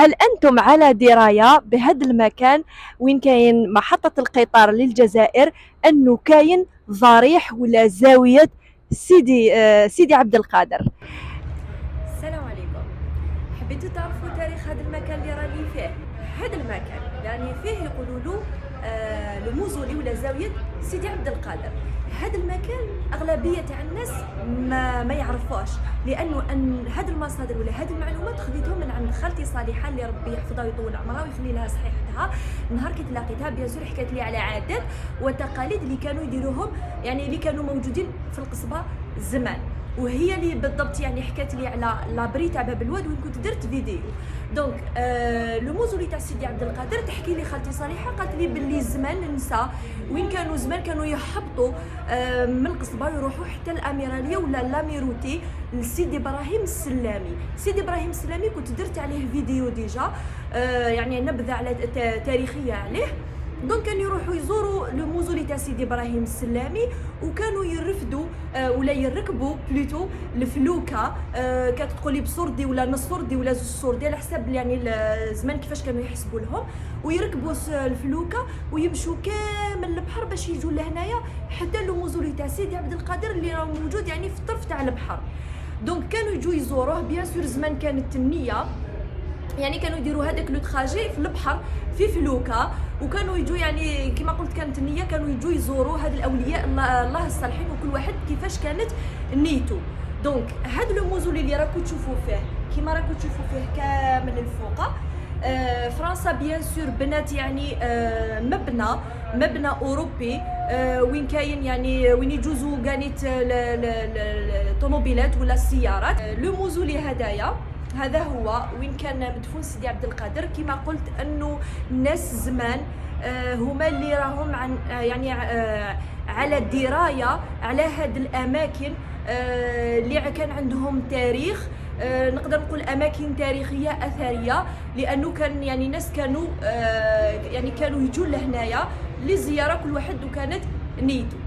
هل أنتم على دراية بهذا المكان وين كاين محطة القطار للجزائر، أنه كاين ضريح ولا زاوية سيدي عبد القادر؟ السلام عليكم. حبيتوا تعرفوا تاريخ هذا المكان اللي راني فيه؟ هذا المكان يعني فيه يقولوا له الموزولي ولا زاويه سيدي عبد القادر. هذا المكان اغلبيه تاع الناس ما يعرفوش، لانه هذه المصادر ولا هذه المعلومات خذيتهم من عند خالتي صالحه اللي ربي يحفظها ويطول عمرها ويخلي لها صحيحتها. نهار كي تلاقيتها بيان سور حكات لي على عادات وتقاليد اللي كانوا يديروهم، يعني اللي كانوا موجودين في القصبه زمان، وهي اللي بالضبط يعني حكات لي على لابري تاع باب الواد وين كنت درت فيديو. دونك لو موزولي تاع سيدي عبد القادر تحكي لي خالتي صالحه، قالت لي باللي زمان النساء وين كانوا زمان كانوا يحبطوا من القصبه يروحوا حتى الاميراليه ولا لاميروتي لسيدي ابراهيم السلامي. سيدي ابراهيم السلامي كنت درت عليه فيديو ديجا، يعني نبذه على تاريخيه عليه. دونك كانوا يروحوا يزوروا لو موزولي تاع سيدي ابراهيم السلامي، وكانوا يرفدوا ولا يركبوا بلوتو الفلوكه، كانت تقول لي بصردي ولا نص صردي ولا زوج صردي على حسب يعني زمان كيفاش كانوا يحسبوا لهم، ويركبوا الفلوكه ويمشوا كامل البحر باش يجوا لهنايا حتى لو موزولي تاع سيدي عبد القادر اللي راه موجود يعني في الطرف تاع البحر. دونك كانوا يجوا يزوروه. بيان سور زمان كانت النيه يعني كانوا يديروا هذاك لو تراجي في البحر في فلوكه، وكانوا يجوا يعني كما قلت كانت النيه كانوا يجوا يزوروا هاد الاولياء الله الصالحين، وكل واحد كيفاش كانت نيته. دونك هاد لو موزولي اللي راكم تشوفوا فيه كيما راكم تشوفوا فيه كامل الفوقه، فرنسا بيان سور بنات يعني مبنى اوروبي، وين كاين يعني وين يجوزوا كانت الطوموبيلات ولا السيارات. لو موزولي هذا هو وين كان مدفون سيدي عبد القادر. كما قلت انه الناس زمان هما اللي راهم عن يعني على درايه على هاد الاماكن اللي كان عندهم تاريخ، نقدر نقول اماكن تاريخيه اثريه، لانه كان يعني الناس كانوا يعني كانوا يجوا لهنايا للزياره كل واحد وكانت نيته.